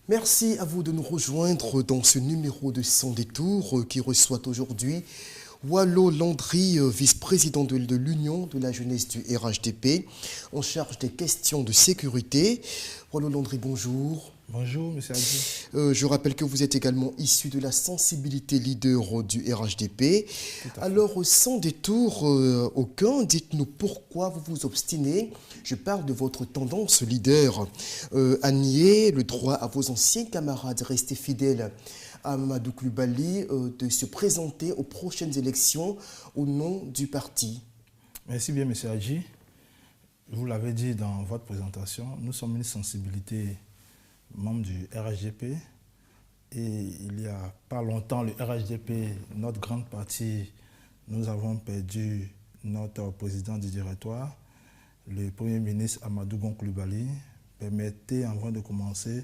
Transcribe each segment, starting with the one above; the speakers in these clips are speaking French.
Merci à vous de nous rejoindre dans ce numéro de Sans détour qui reçoit aujourd'hui Wallo Landry, vice-président de l'Union de la jeunesse du RHDP, en charge des questions de sécurité. Wallo Landry, bonjour. Bonjour, M. Adi. Je rappelle que vous êtes également issu de la sensibilité leader du RHDP. Alors, sans détour aucun, dites-nous pourquoi vous vous obstinez. Je parle de votre tendance leader à nier le droit à vos anciens camarades restés fidèles à Mamadou Coulibaly de se présenter aux prochaines élections au nom du parti. Merci bien, M. Adji. Vous l'avez dit dans votre présentation, nous sommes une sensibilité membre du RHDP et il n'y a pas longtemps, le RHDP, notre grande partie, nous avons perdu notre président du directoire, le Premier ministre Amadou Gon Coulibaly. Permettez, avant de commencer,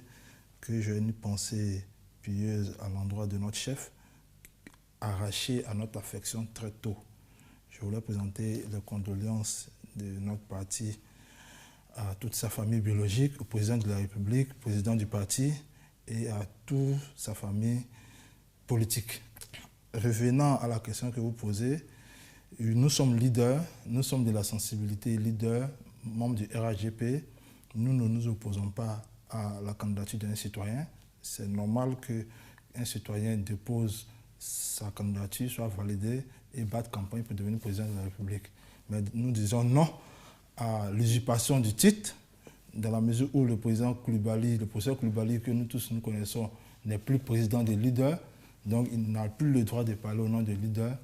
que j'ai une pensée pieuse à l'endroit de notre chef, arraché à notre affection très tôt. Je voulais présenter les condoléances de notre parti à toute sa famille biologique, au président de la République, au président du parti et à toute sa famille politique. Revenant à la question que vous posez, nous sommes leaders, nous sommes de la sensibilité leader, membres du RHDP. Nous ne nous opposons pas à la candidature d'un citoyen. C'est normal qu'un citoyen dépose sa candidature, soit validée et batte campagne pour devenir président de la République. Mais nous disons non à l'usurpation du titre, dans la mesure où le président Coulibaly, le professeur Coulibaly que nous tous nous connaissons, n'est plus président des leaders, donc il n'a plus le droit de parler au nom des leaders.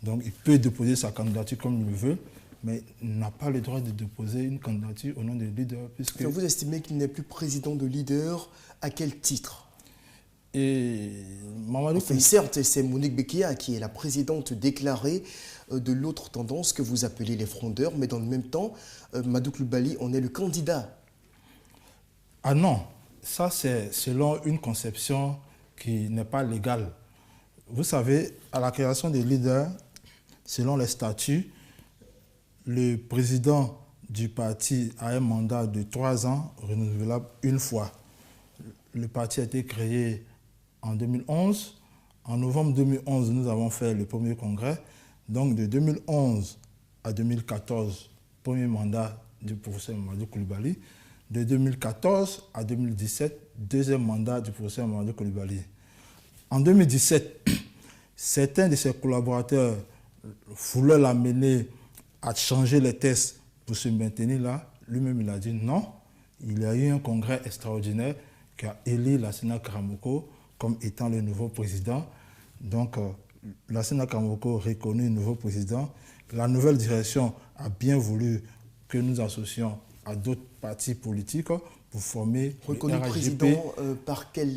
Donc il peut déposer sa candidature comme il le veut, mais il n'a pas le droit de déposer une candidature au nom des leaders. Puisque vous estimez qu'il n'est plus président de leader, à quel titre? Et Mamadou certes, c'est Monique Bekia qui est la présidente déclarée de l'autre tendance que vous appelez les frondeurs, mais dans le même temps, Mamadou Coulibaly en est le candidat. Ah non, ça c'est selon une conception qui n'est pas légale. Vous savez, à la création des leaders, selon les statuts, le président du parti a un mandat de 3 ans renouvelable une fois. Le parti a été créé en 2011. En novembre 2011, nous avons fait le premier congrès. Donc de 2011 à 2014, premier mandat du professeur Mamadou Coulibaly. De 2014 à 2017, deuxième mandat du professeur Mamadou Coulibaly. En 2017, certains de ses collaborateurs voulaient l'amener à changer les tests pour se maintenir là. Lui-même, il a dit non. Il y a eu un congrès extraordinaire qui a élu Lassina Karamoko comme étant le nouveau président. Donc, Lassina Karamoko reconnu le nouveau président. La nouvelle direction a bien voulu que nous associons à d'autres partis politiques pour former reconnu le RHDP. Président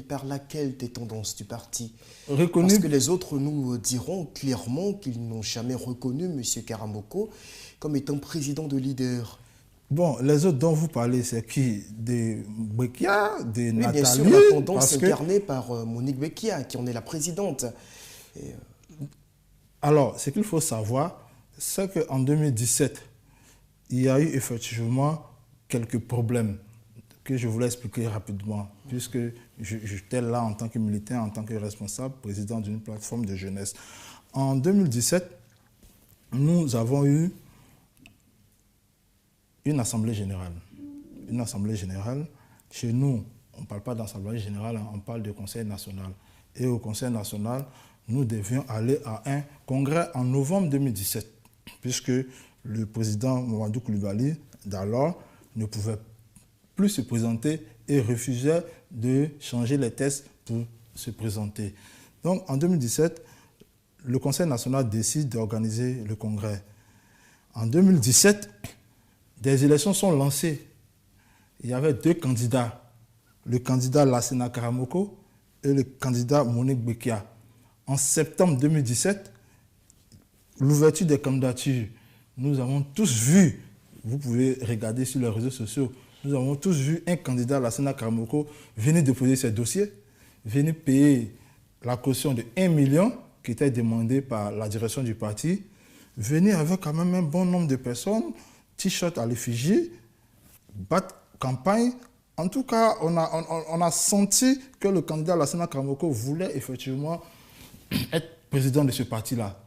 par laquelle des tendances du parti? Reconnu. Parce que les autres nous diront clairement qu'ils n'ont jamais reconnu M. Karamoko comme étant président de leader. Bon, les autres dont vous parlez, c'est qui? Des Bekia, des Nathalie? Bien sûr, la tendance incarnée par Monique Bekia, qui en est la présidente. Alors, ce qu'il faut savoir, c'est qu'en 2017, il y a eu effectivement quelques problèmes que je voulais expliquer rapidement, puisque j'étais là en tant que militant, en tant que responsable, président d'une plateforme de jeunesse. En 2017, nous avons eu une assemblée générale. Une assemblée générale, chez nous, on ne parle pas d'assemblée générale, on parle de conseil national. Et au conseil national, nous devions aller à un congrès en novembre 2017, puisque le président Mamadou Coulibaly, d'alors, ne pouvait plus se présenter et refusait de changer les tests pour se présenter. Donc, en 2017, le conseil national décide d'organiser le congrès. En 2017, des élections sont lancées. Il y avait 2 candidats, le candidat Lassina Karamoko et le candidat Monique Bekia. En septembre 2017, l'ouverture des candidatures, nous avons tous vu, vous pouvez regarder sur les réseaux sociaux, nous avons tous vu un candidat Lassina Karamoko venir déposer ses dossiers, venir payer la caution de 1 million qui était demandée par la direction du parti, venir avec quand même un bon nombre de personnes, t-shirt à l'effigie, battre campagne En tout cas, on a senti que le candidat Lassana Karamoko voulait effectivement être président de ce parti-là.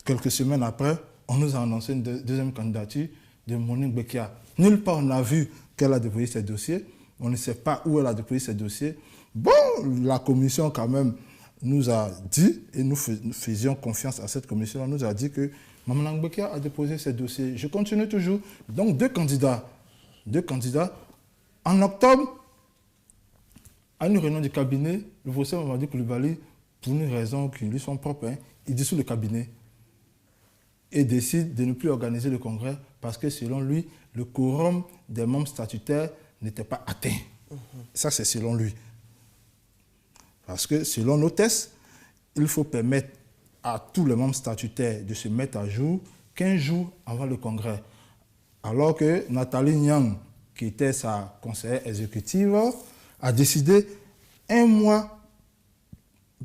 Quelques semaines après, on nous a annoncé une deuxième candidature de Monique Bekia. Nulle part on a vu qu'elle a déposé ses dossiers. On ne sait pas où elle a déposé ses dossiers. Bon, la commission quand même nous a dit, et nous faisions confiance à cette commission, nous a dit que Maman Bekia a déposé ses dossiers. Je continue toujours. Donc deux candidats. En octobre, à une réunion du cabinet, le professeur Mamadou Coulibaly, pour une raison qui lui sont propres, il dissout le cabinet et décide de ne plus organiser le congrès parce que selon lui, le quorum des membres statutaires n'était pas atteint. Ça, c'est selon lui. Parce que selon nos tests, il faut permettre à tous les membres statutaires de se mettre à jour 15 jours avant le congrès. Alors que Nathalie Nyang, qui était sa conseillère exécutive, a décidé un mois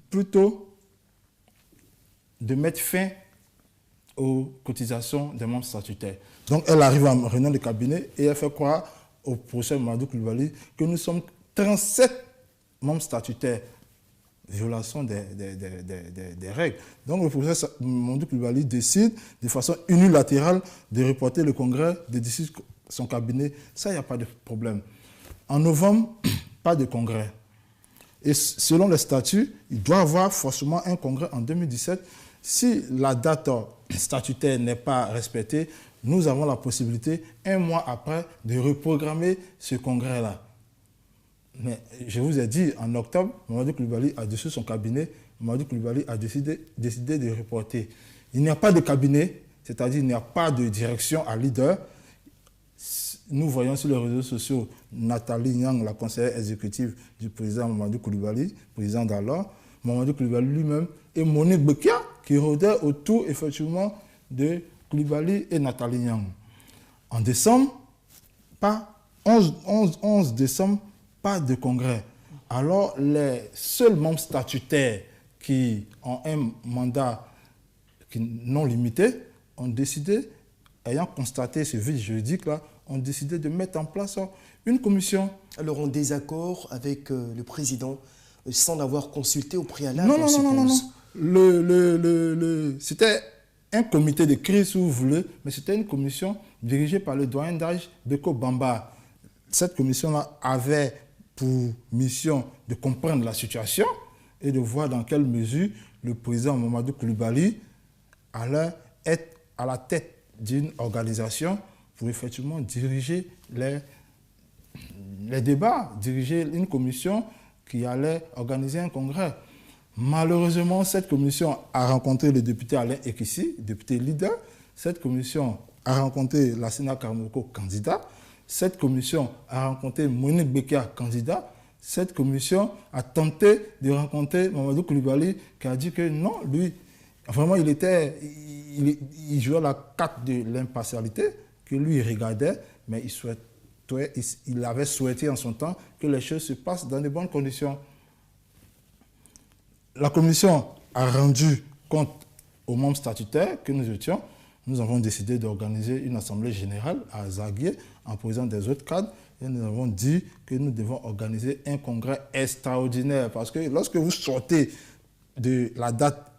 plus tôt de mettre fin aux cotisations des membres statutaires. Donc elle arrive en réunion de cabinet et elle fait croire au professeur Mamadou Coulibaly que nous sommes 37 membres statutaires. Violation des règles. Donc le professeur Mamadou Coulibaly décide de façon unilatérale de reporter le congrès, de dissoudre son cabinet. Ça, il n'y a pas de problème. En novembre, pas de congrès. Et selon les statuts, il doit y avoir forcément un congrès en 2017. Si la date statutaire n'est pas respectée, nous avons la possibilité, un mois après, de reprogrammer ce congrès-là. Mais je vous ai dit, en octobre, Mamadou Coulibaly a dissous son cabinet. Mamadou Coulibaly a décidé de reporter. Il n'y a pas de cabinet, c'est-à-dire il n'y a pas de direction à leader. Nous voyons sur les réseaux sociaux Nathalie Nyang, la conseillère exécutive du président Mamadou Coulibaly, président d'alors, Mamadou Coulibaly lui-même, et Monique Bekia, qui rôdait autour, effectivement, de Coulibaly et Nathalie Nyang. En décembre, 11 décembre, pas de congrès. Alors, les seuls membres statutaires qui ont un mandat non limité ont décidé, ayant constaté ce vide juridique-là, ont décidé de mettre en place une commission. Alors, en désaccord avec le président, sans l'avoir consulté au préalable? Non. C'était un comité de crise, si vous voulez, mais c'était une commission dirigée par le doyen d'âge Beko Bamba. Cette commission-là avait pour mission de comprendre la situation et de voir dans quelle mesure le président Mamadou Coulibaly allait être à la tête d'une organisation pour effectivement diriger les débats, diriger une commission qui allait organiser un congrès. Malheureusement, cette commission a rencontré le député Alain Ekissi, député leader. Cette commission a rencontré Lassana Karamoko, candidat. Cette commission a rencontré Monique Bekia, candidat. Cette commission a tenté de rencontrer Mamadou Coulibaly, qui a dit que non, lui, vraiment, il jouait la carte de l'impartialité, que lui, il regardait, mais il avait souhaité en son temps que les choses se passent dans de bonnes conditions. La commission a rendu compte aux membres statutaires que nous étions. Nous avons décidé d'organiser une assemblée générale à Zaguié en présence des autres cadres et nous avons dit que nous devons organiser un congrès extraordinaire parce que lorsque vous sortez de la date,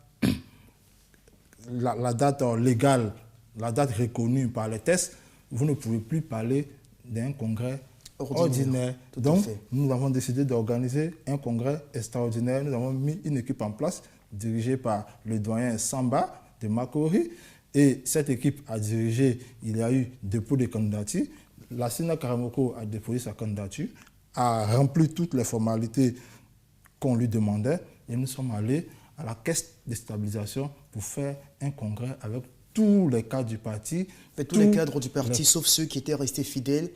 la date légale, la date reconnue par les tests, vous ne pouvez plus parler d'un congrès ordinaire. Donc, nous avons décidé d'organiser un congrès extraordinaire. Nous avons mis une équipe en place dirigée par le doyen Samba de Makori. Et cette équipe a dirigé, il y a eu dépôt de candidature. Lassana Karamoko a déposé sa candidature, a rempli toutes les formalités qu'on lui demandait. Et nous sommes allés à la caisse de stabilisation pour faire un congrès avec tous les cadres du parti. Tous les cadres du parti, sauf ceux qui étaient restés fidèles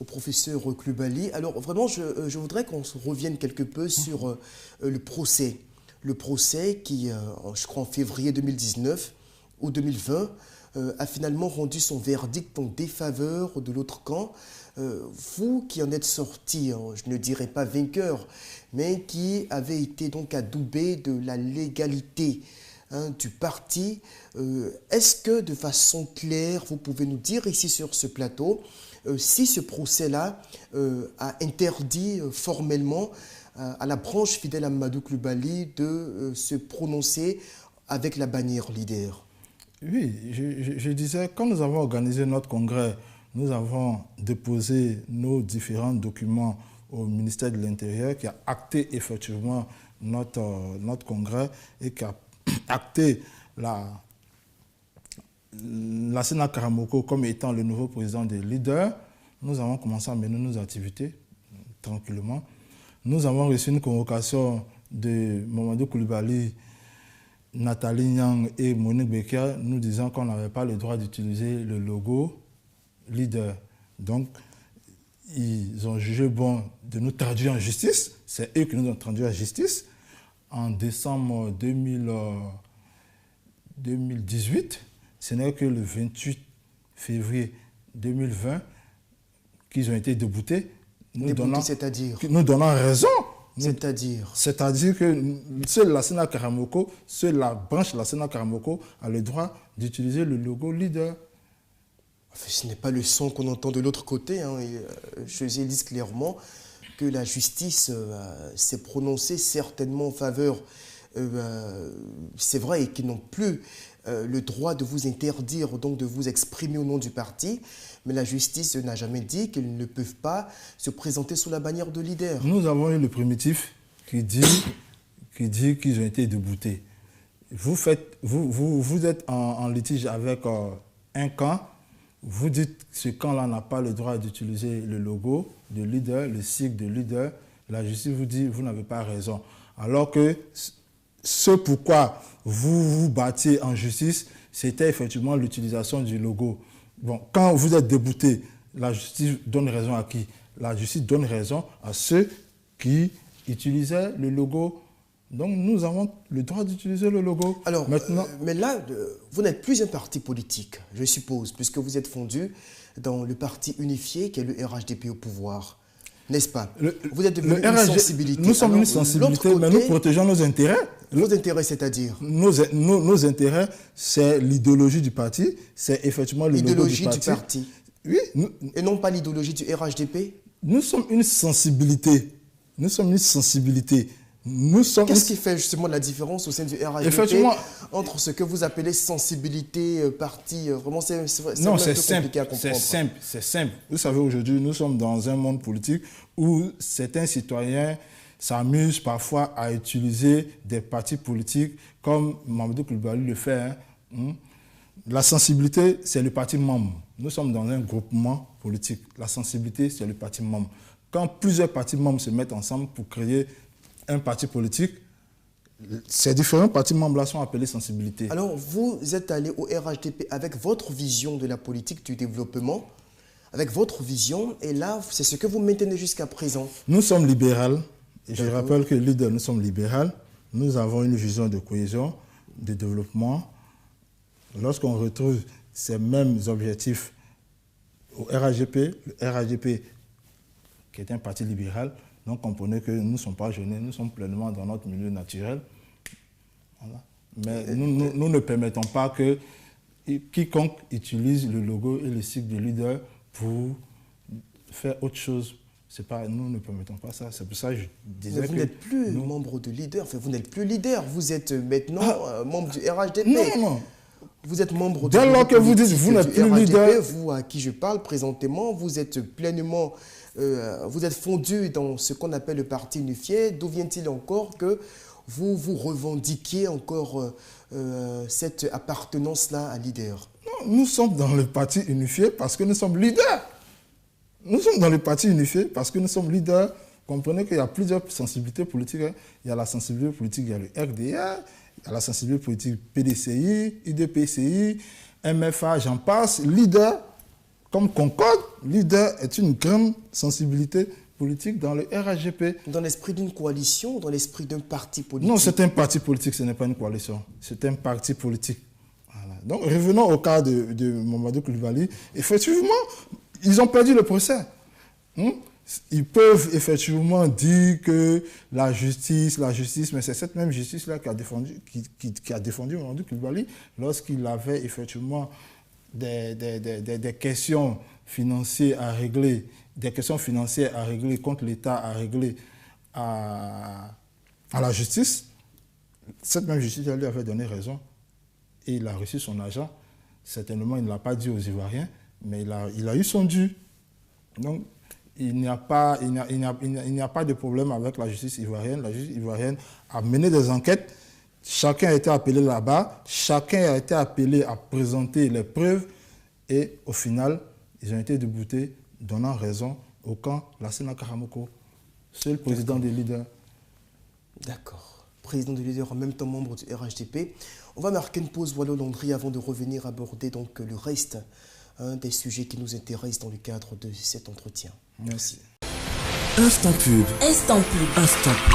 au professeur Coulibaly. Alors vraiment, je voudrais qu'on se revienne quelque peu sur le procès. Le procès qui, je crois en février 2019 ou 2020, a finalement rendu son verdict en défaveur de l'autre camp. Vous qui en êtes sorti, je ne dirais pas vainqueur, mais qui avez été donc adoubé de la légalité du parti. Est-ce que de façon claire, vous pouvez nous dire ici sur ce plateau, si ce procès-là a interdit formellement à la branche fidèle à Mamadou Coulibaly de se prononcer avec la bannière leader? Oui, je disais, quand nous avons organisé notre congrès, nous avons déposé nos différents documents au ministère de l'Intérieur qui a acté effectivement notre congrès et qui a acté Lassana Karamoko comme étant le nouveau président des leaders. Nous avons commencé à mener nos activités tranquillement. Nous avons reçu une convocation de Mamadou Coulibaly, Nathalie Nyang et Monique Becker nous disant qu'on n'avait pas le droit d'utiliser le logo leader. Donc, ils ont jugé bon de nous traduire en justice. C'est eux qui nous ont traduit en justice. En décembre 2018, ce n'est que le 28 février 2020 qu'ils ont été déboutés. C'est-à-dire nous donnant raison. C'est-à-dire que seule Lassana Karamoko, seule la branche Lassana Karamoko a le droit d'utiliser le logo leader. Ce n'est pas le son qu'on entend de l'autre côté. Je dis clairement que la justice s'est prononcée certainement en faveur, c'est vrai, et qu'ils n'ont plus le droit de vous interdire, donc de vous exprimer au nom du parti. Mais la justice n'a jamais dit qu'ils ne peuvent pas se présenter sous la bannière de leader. Nous avons eu le primitif qui dit qu'ils ont été déboutés. Vous êtes en litige avec un camp. Vous dites que ce camp-là n'a pas le droit d'utiliser le logo de leader, le sigle de leader. La justice vous dit vous n'avez pas raison. Alors que ce pourquoi vous vous battiez en justice, c'était effectivement l'utilisation du logo. Bon, quand vous êtes débouté, la justice donne raison à qui? La justice donne raison à ceux qui utilisaient le logo. Donc nous avons le droit d'utiliser le logo. Alors, maintenant, mais là, vous n'êtes plus un parti politique, je suppose, puisque vous êtes fondu dans le parti unifié qui est le RHDP au pouvoir. N'est-ce pas? Vous êtes devenu une sensibilité. Nous sommes une sensibilité, côté, mais nous protégeons nos intérêts. Vos intérêts, c'est-à-dire? Nos intérêts, c'est l'idéologie du parti, c'est effectivement le logo du parti. Oui. Et non pas l'idéologie du RHDP? Nous sommes une sensibilité. Nous sommes une sensibilité. Qu'est-ce qui fait justement la différence au sein du RHDP entre ce que vous appelez sensibilité parti? Vraiment, c'est compliqué à comprendre. C'est simple. Vous savez, aujourd'hui, nous sommes dans un monde politique où certains citoyens s'amusent parfois à utiliser des partis politiques comme Mamadou Coulibaly le fait. La sensibilité, c'est le parti membre. Nous sommes dans un groupement politique. La sensibilité, c'est le parti membre. Quand plusieurs partis membres se mettent ensemble pour créer un parti politique, ces différents partis membres-là sont appelés sensibilités. Alors, vous êtes allé au RHDP avec votre vision de la politique du développement, avec votre vision, et là, c'est ce que vous maintenez jusqu'à présent. Nous sommes libéraux. Je rappelle que leader, nous sommes libéraux. Nous avons une vision de cohésion, de développement. Lorsqu'on retrouve ces mêmes objectifs au RHDP, le RHDP, qui est un parti libéral, donc comprenez que nous ne sommes pas jeûnés, nous sommes pleinement dans notre milieu naturel. Voilà. Mais nous ne permettons pas que quiconque utilise le logo et le sigle de leader pour faire autre chose. Nous ne permettons pas ça. C'est pour ça que je disais que... Vous n'êtes plus membre de leader, enfin, vous n'êtes plus leader, vous êtes maintenant membre du RHDP. Non. Vous êtes membre dès lors que vous dites vous n'êtes plus RHDP, leader, vous à qui je parle présentement, vous êtes pleinement, vous êtes fondu dans ce qu'on appelle le parti unifié. D'où vient-il encore que vous vous revendiquiez encore cette appartenance-là à leader? Non, nous sommes dans le parti unifié parce que nous sommes leaders. Nous sommes dans le parti unifié parce que nous sommes leaders. Comprenez qu'il y a plusieurs sensibilités politiques. Il y a la sensibilité politique, il y a le RDA, il y a la sensibilité politique PDCI, IDPCI, MFA, j'en passe. Leader, comme Concorde, leader est une grande sensibilité politique dans le RHDP. Dans l'esprit d'une coalition, dans l'esprit d'un parti politique? Non, c'est un parti politique, ce n'est pas une coalition. C'est un parti politique. Voilà. Donc, revenons au cas de Mamadou Coulibaly. Effectivement, ils ont perdu le procès. ils peuvent effectivement dire que la justice, mais c'est cette même justice-là qui a défendu Mamadou Coulibaly lorsqu'il avait effectivement des questions financières à régler, contre l'État à régler à la justice. Cette même justice, elle lui avait donné raison et il a reçu son argent. Certainement, il ne l'a pas dit aux Ivoiriens, mais il a eu son dû. Donc, il n'y a pas de problème avec la justice ivoirienne. La justice ivoirienne a mené des enquêtes. Chacun a été appelé là-bas. Chacun a été appelé à présenter les preuves. Et au final, ils ont été déboutés, donnant raison au camp Lassana Karamoko, seul président des leaders. D'accord. Président des leaders, en même temps membre du RHDP. On va marquer une pause, Wallo Landry, avant de revenir aborder donc le reste des sujets qui nous intéressent dans le cadre de cet entretien. Merci. Instant pub. Instant pub. Instant pub.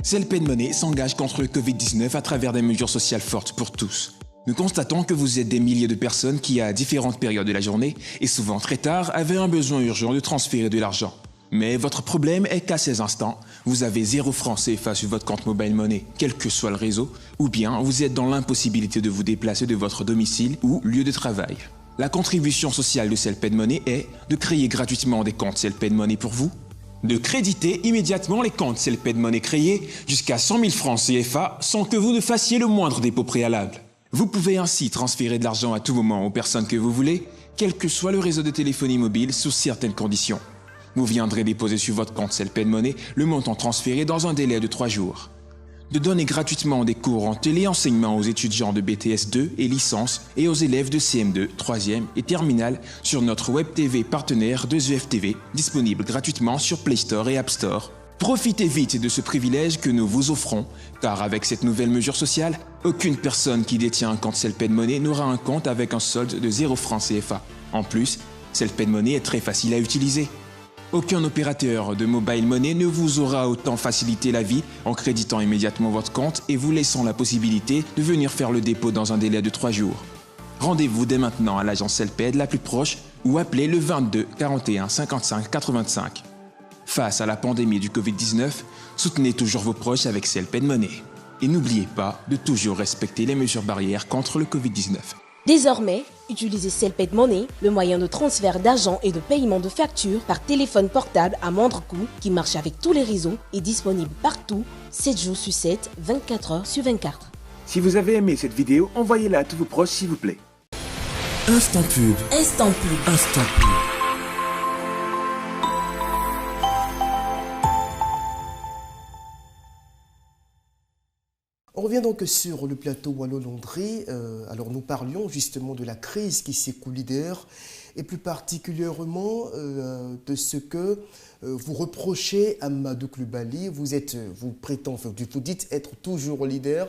CELPED Money s'engage contre le Covid-19 à travers des mesures sociales fortes pour tous. Nous constatons que vous êtes des milliers de personnes qui, à différentes périodes de la journée, et souvent très tard, avaient un besoin urgent de transférer de l'argent. Mais votre problème est qu'à ces instants, vous avez 0 francs CFA sur votre compte Mobile Money, quel que soit le réseau, ou bien vous êtes dans l'impossibilité de vous déplacer de votre domicile ou lieu de travail. La contribution sociale de CELPED Money est de créer gratuitement des comptes CELPED Money pour vous, de créditer immédiatement les comptes CELPED Money créés jusqu'à 100 000 francs CFA sans que vous ne fassiez le moindre dépôt préalable. Vous pouvez ainsi transférer de l'argent à tout moment aux personnes que vous voulez, quel que soit le réseau de téléphonie mobile sous certaines conditions. Vous viendrez déposer sur votre compte CELPED Money le montant transféré dans un délai de 3 jours. De donner gratuitement des cours en téléenseignement aux étudiants de BTS 2 et licence et aux élèves de CM2, 3e et terminale sur notre web TV partenaire 2EFTV, disponible gratuitement sur Play Store et App Store. Profitez vite de ce privilège que nous vous offrons, car avec cette nouvelle mesure sociale, aucune personne qui détient un compte CELPED Money n'aura un compte avec un solde de 0 francs CFA. En plus, CELPED Money est très facile à utiliser. Aucun opérateur de Mobile Money ne vous aura autant facilité la vie en créditant immédiatement votre compte et vous laissant la possibilité de venir faire le dépôt dans un délai de 3 jours. Rendez-vous dès maintenant à l'agence CELPED la plus proche ou appelez le 22 41 55 85. Face à la pandémie du Covid-19, soutenez toujours vos proches avec CELPED Money. Et n'oubliez pas de toujours respecter les mesures barrières contre le Covid-19. Désormais, utilisez CELPED Money, le moyen de transfert d'argent et de paiement de factures par téléphone portable à moindre coût qui marche avec tous les réseaux et disponible partout, 7 jours sur 7, 24 heures sur 24. Si vous avez aimé cette vidéo, envoyez-la à tous vos proches s'il vous plaît. Instant pub. Instant pub. Instant pub. On revient donc sur le plateau Wallo Landry. Alors nous parlions justement de la crise qui s'écoule leader et plus particulièrement de ce que vous reprochez à Mamadou Coulibaly. Vous dites être toujours leader,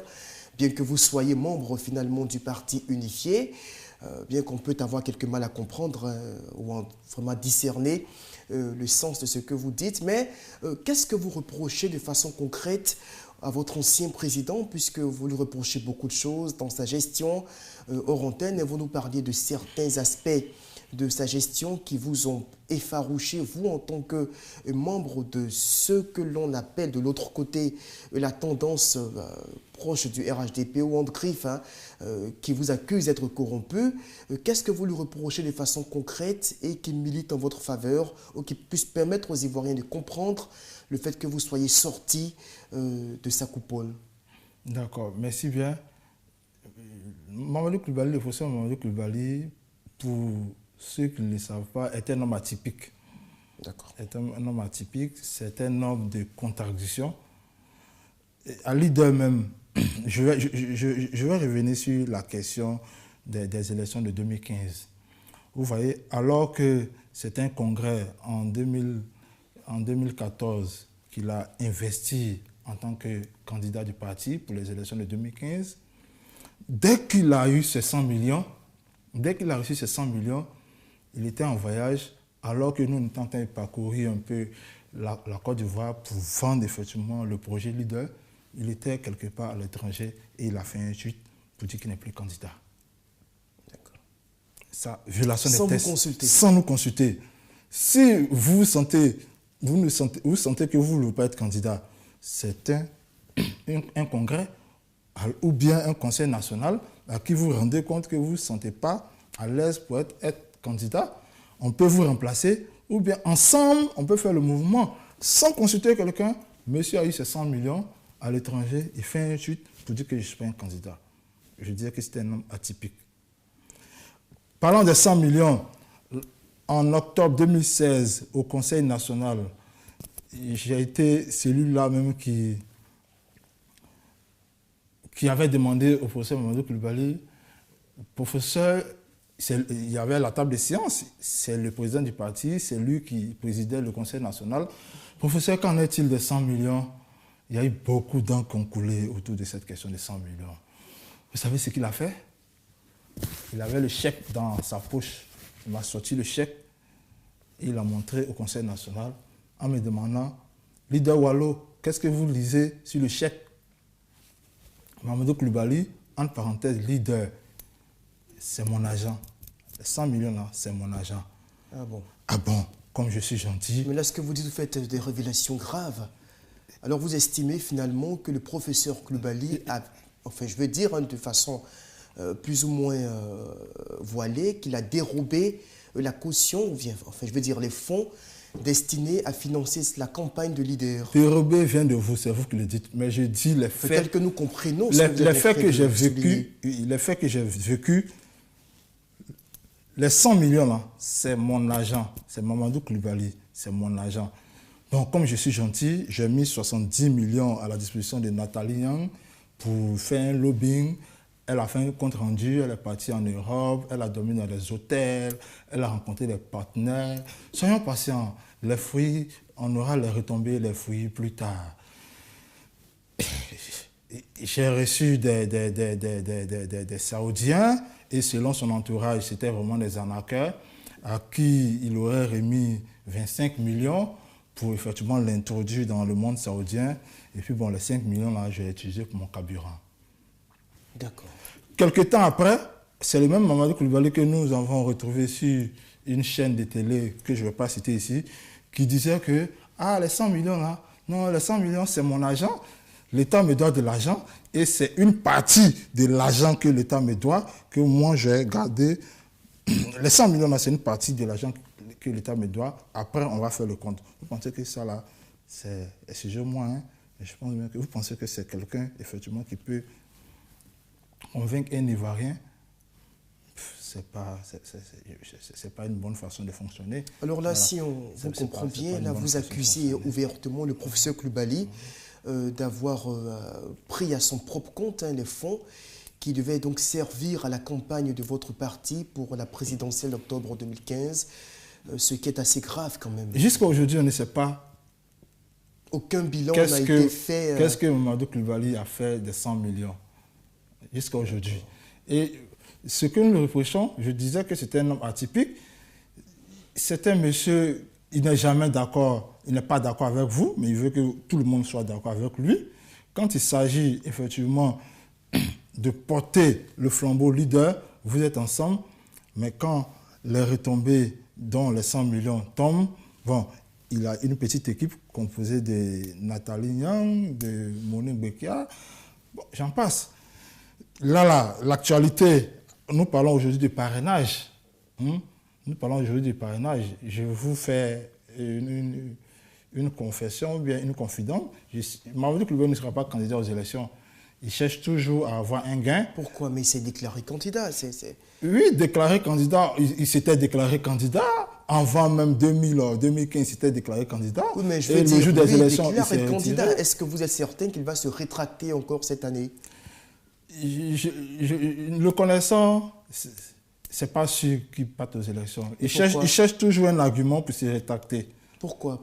bien que vous soyez membre finalement du parti unifié, bien qu'on peut avoir quelque mal à comprendre ou vraiment discerner le sens de ce que vous dites. Mais qu'est-ce que vous reprochez de façon concrète à votre ancien président, puisque vous lui reprochez beaucoup de choses dans sa gestion hors antenne, et vous nous parliez de certains aspects de sa gestion qui vous ont effarouché, vous en tant que membre de ce que l'on appelle de l'autre côté la tendance proche du RHDP ou Andrif, qui vous accuse d'être corrompu. Qu'est-ce que vous lui reprochez de façon concrète et qui milite en votre faveur ou qui puisse permettre aux Ivoiriens de comprendre le fait que vous soyez sorti de sa coupole? D'accord, merci bien. Mamadou Coulibaly, le professeur Mamadou Coulibaly, pour ceux qui ne le savent pas, est un homme atypique. D'accord. Est un homme atypique, c'est un homme de contradiction. À leader même, je vais revenir sur la question des élections de 2015. Vous voyez, alors que c'est un congrès en 2014 qu'il a investi en tant que candidat du parti pour les élections de 2015, dès qu'il a eu ces 100 millions, dès qu'il a reçu ces 100 millions, il était en voyage, alors que nous étions en train de parcourir un peu la Côte d'Ivoire pour vendre effectivement le projet leader. il était quelque part à l'étranger et il a fait un tweet pour dire qu'il n'est plus candidat. D'accord. Ça, violation des Sans tests. vous consulter. Sans nous consulter. Si vous sentez que vous ne voulez pas être candidat, c'est un congrès ou bien un conseil national à qui vous rendez compte que vous ne vous sentez pas à l'aise pour être candidat. On peut vous remplacer ou bien ensemble, on peut faire le mouvement sans consulter quelqu'un. Monsieur a eu ses 100 millions à l'étranger, il fait un tweet pour dire que je ne suis pas un candidat. Je dirais que c'était un homme atypique. Parlant des 100 millions, en octobre 2016, au Conseil national, j'ai été celui-là même qui avait demandé au professeur Mamadou Coulibaly, professeur, il y avait la table de séance, c'est le président du parti, c'est lui qui présidait le Conseil national. Professeur, qu'en est-il des 100 millions? Il y a eu beaucoup d'encre qui ont coulé autour de cette question des 100 millions. Vous savez ce qu'il a fait? Il avait le chèque dans sa poche. Il m'a sorti le chèque et il l'a montré au Conseil national en me demandant, leader Wallo, qu'est-ce que vous lisez sur le chèque? Mamadou Coulibaly, entre parenthèses, leader, c'est mon agent. Les 100 millions là, c'est mon agent. Ah bon? Ah bon, comme je suis gentil. Mais là, ce que vous dites, vous faites des révélations graves. Alors, vous estimez finalement que le professeur Coulibaly a, enfin, je veux dire de façon plus ou moins voilée, qu'il a dérobé la caution, ou bien, enfin, je veux dire les fonds destinés à financer la campagne de leader. Dérobé vient de vous, c'est vous qui le dites. Mais je dis les faits. Tel que nous comprenons. Les faits que j'ai vécu, les 100 millions là, c'est mon agent, c'est Mamadou Coulibaly, c'est mon agent. Donc, comme je suis gentil, j'ai mis 70 millions à la disposition de Nathalie Yang pour faire un lobbying. Elle a fait un compte rendu, elle est partie en Europe, elle a dormi dans des hôtels, elle a rencontré des partenaires. Soyons patients, les fruits, on aura les retombées, les fruits plus tard. J'ai reçu des Saoudiens et selon son entourage, c'était vraiment des arnaqueurs à qui il aurait remis 25 millions pour effectivement l'introduire dans le monde saoudien. Et puis bon, les 5 millions là, j'ai utilisé pour mon carburant. D'accord. Quelque temps après, c'est le même Mamadou Coulibaly que nous avons retrouvé sur une chaîne de télé que je ne vais pas citer ici, qui disait que les 100 millions là, non, les 100 millions c'est mon agent, l'État me doit de l'argent et c'est une partie de l'argent que l'État me doit que moi j'ai gardé. Les 100 millions là, c'est une partie de l'argent que l'État me doit. Après, on va faire le compte. Vous pensez que ça là, c'est excusez-moi, hein, mais je pense bien que vous pensez que c'est quelqu'un effectivement qui peut convaincre un Ivoirien, c'est pas une bonne façon de fonctionner. Alors là, si on vous comprend bien, là vous accusez ouvertement le professeur Coulibaly d'avoir pris à son propre compte les fonds qui devaient donc servir à la campagne de votre parti pour la présidentielle d'octobre 2015, ce qui est assez grave quand même. Jusqu'à aujourd'hui, on ne sait pas. Aucun bilan n'a été fait. Qu'est-ce que Mamadou Coulibaly a fait des 100 millions jusqu'à aujourd'hui? Et ce que nous le reprochons, je disais que c'était un homme atypique. C'est un monsieur, il n'est jamais d'accord, il n'est pas d'accord avec vous, mais il veut que tout le monde soit d'accord avec lui. Quand il s'agit effectivement de porter le flambeau leader, vous êtes ensemble, mais quand les retombées dont les 100 millions tombent, bon, il a une petite équipe composée de Nathalie Yang, de Monique Bekia, bon, j'en passe. Là, l'actualité, nous parlons aujourd'hui du parrainage. Nous parlons aujourd'hui du parrainage. Je vous fais une confession ou bien une confidence. Mamadou Coulibaly ne sera pas candidat aux élections. Il cherche toujours à avoir un gain. Pourquoi? Mais il s'est déclaré candidat. Oui, déclaré candidat. Il s'était déclaré candidat. Avant même 2015, il s'était déclaré candiat. Oui, mais je veux dire, le jour des élections, il s'est candidat. retiré. Est-ce que vous êtes certain qu'il va se rétracter encore cette année? Le connaissant, c'est pas sûr qu'il parte aux élections. Il cherche toujours un argument pour se rétracter. Pourquoi?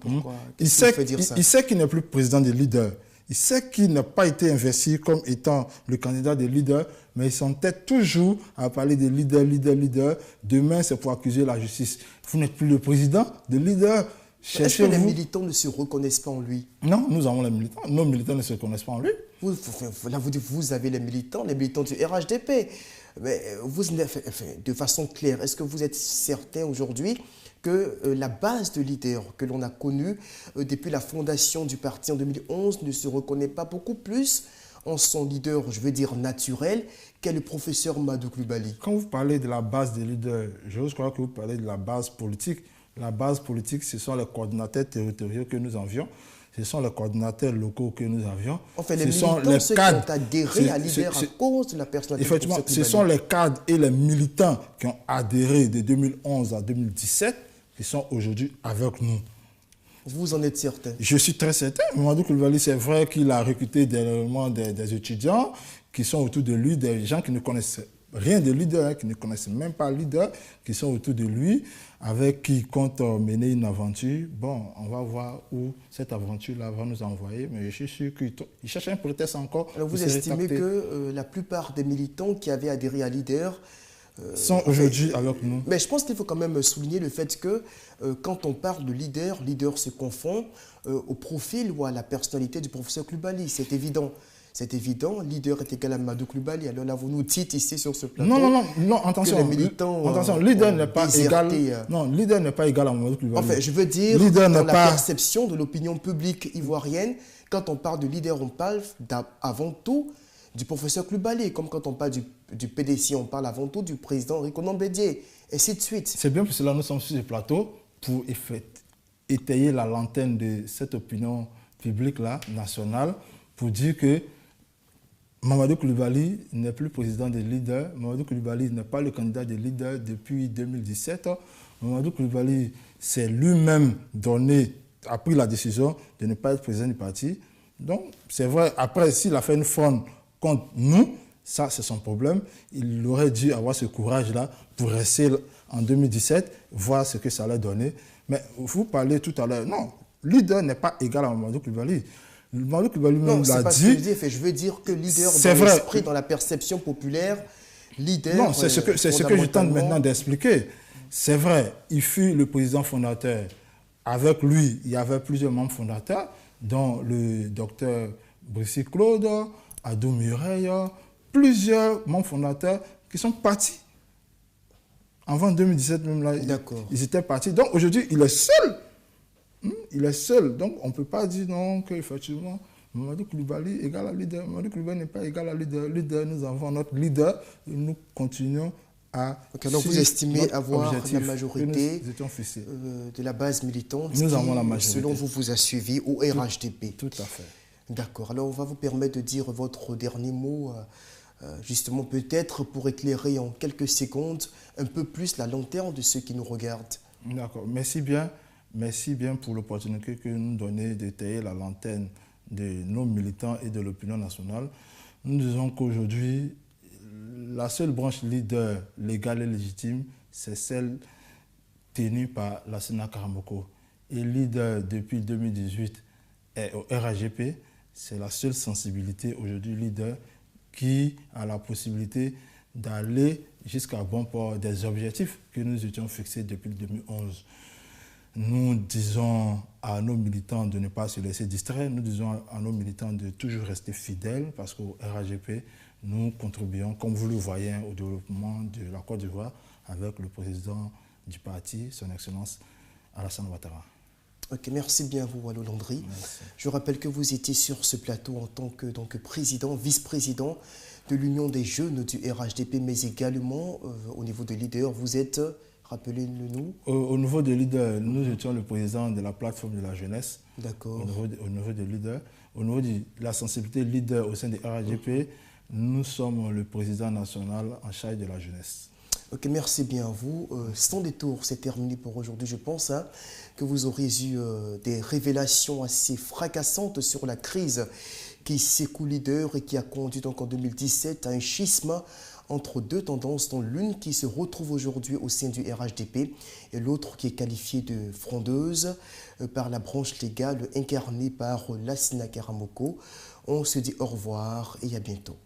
Il sait qu'il n'est plus président des leaders. Il sait qu'il n'a pas été investi comme étant le candidat des leaders, mais il s'entête toujours à parler des leaders. Demain, c'est pour accuser la justice. Vous n'êtes plus le président des leaders. Est-ce que les militants ne se reconnaissent pas en lui? Non, nous avons les militants. Nos militants ne se reconnaissent pas en lui. Vous avez les militants du RHDP. Mais vous, de façon claire, est-ce que vous êtes certain aujourd'hui que la base de leaders que l'on a connue depuis la fondation du parti en 2011 ne se reconnaît pas beaucoup plus en son leader, je veux dire naturel, qu'est le professeur Madou Coulibaly? Quand vous parlez de la base des leaders, je crois que vous parlez de la base politique. La base politique, ce sont les coordinateurs territoriaux que nous avions, ce sont les coordinateurs locaux que nous avions. Enfin, les militants, ceux qui ont adhéré à leader à cause de la personnalité. Effectivement, ce sont les cadres et les militants qui ont adhéré de 2011 à 2017 qui sont aujourd'hui avec nous. Vous en êtes certain? Je suis très certain. Mamadou Coulibaly, c'est vrai qu'il a recruté des étudiants qui sont autour de lui, des gens qui ne connaissent rien de leader, qui ne connaissent même pas le leader, qui sont autour de lui, avec qui il compte mener une aventure. Bon, on va voir où cette aventure-là va nous envoyer, mais je suis sûr qu'il cherche un prétexte encore. Alors vous estimez que la plupart des militants qui avaient adhéré à leader sont aujourd'hui avec nous. Mais je pense qu'il faut quand même souligner le fait que quand on parle de leader se confond au profil ou à la personnalité du professeur Coulibaly. C'est évident. C'est évident, leader est égal à Madou Coulibaly. Alors là, vous nous dites ici sur ce plateau. Non, attention. Que les militants, attention, leader n'est pas égal. Non, leader n'est pas égal à Mamadou Coulibaly. Enfin, je veux dire, dans la perception de l'opinion publique ivoirienne, quand on parle de leader, on parle avant tout du professeur Coulibaly. Comme quand on parle du PDC, on parle avant tout du président Rikonan Bédié, et ainsi de suite. C'est bien pour cela que nous sommes sur ce plateau pour étayer la lanterne de cette opinion publique-là, nationale, pour dire que Mamadou Coulibaly n'est plus président des leaders. Mamadou Coulibaly n'est pas le candidat des leaders depuis 2017. Mamadou Coulibaly s'est lui-même a pris la décision de ne pas être président du parti. Donc, c'est vrai, après, s'il a fait une fronde contre nous, ça, c'est son problème. Il aurait dû avoir ce courage-là pour rester en 2017, voir ce que ça allait donner. Mais vous parlez tout à l'heure, non, leader n'est pas égal à Mamadou Coulibaly. Mamadou Coulibaly même l'a dit. Je veux dire que leader dans l'esprit, dans la perception populaire, leader. Non, c'est ce que je tente maintenant d'expliquer. C'est vrai, il fut le président fondateur. Avec lui, il y avait plusieurs membres fondateurs, dont le docteur Bricy Claude, Adou Mireille, plusieurs membres fondateurs qui sont partis. Avant 2017, même là, ils étaient partis. Donc aujourd'hui, il est seul. Il est seul. Donc on ne peut pas dire non, qu'effectivement, Mamadou Coulibaly est égal à leader. Mamadou Coulibaly n'est pas égal à leader. Nous avons notre leader et nous continuons à. Donc vous estimez avoir la majorité de la base militante nous avons la majorité. Selon vous a suivi au RHDP. Tout à fait. D'accord. Alors on va vous permettre de dire votre dernier mot, justement peut-être pour éclairer en quelques secondes un peu plus la lanterne de ceux qui nous regardent. D'accord. Merci bien pour l'opportunité que nous donnez d'étayer la lanterne de nos militants et de l'opinion nationale. Nous disons qu'aujourd'hui, la seule branche leader légale et légitime, c'est celle tenue par Lassina Karamoko. Et leader depuis 2018 est au RHGP. C'est la seule sensibilité aujourd'hui leader qui a la possibilité d'aller jusqu'à bon port des objectifs que nous étions fixés depuis 2011. Nous disons à nos militants de ne pas se laisser distraire. Nous disons à nos militants de toujours rester fidèles parce qu'au RHGP, nous contribuons, comme vous le voyez, au développement de la Côte d'Ivoire avec le président du parti, son Excellence Alassane Ouattara. Ok, merci bien à vous, Wallo Landry. Merci. Je rappelle que vous étiez sur ce plateau en tant que président, vice-président de l'Union des jeunes du RHDP, mais également au niveau de leader, vous êtes, rappelez-le-nous. Au niveau de leader, nous étions le président de la plateforme de la jeunesse. D'accord. Au niveau de leader. Au niveau de la sensibilité leader au sein du RHDP, nous sommes le président national en charge de la jeunesse. Ok, merci bien à vous. Sans détour, c'est terminé pour aujourd'hui. Je pense que vous aurez eu des révélations assez fracassantes sur la crise qui secoue leader et qui a conduit donc en 2017 à un schisme entre deux tendances, dont l'une qui se retrouve aujourd'hui au sein du RHDP et l'autre qui est qualifiée de frondeuse par la branche légale incarnée par Lassina Karamoko. On se dit au revoir et à bientôt.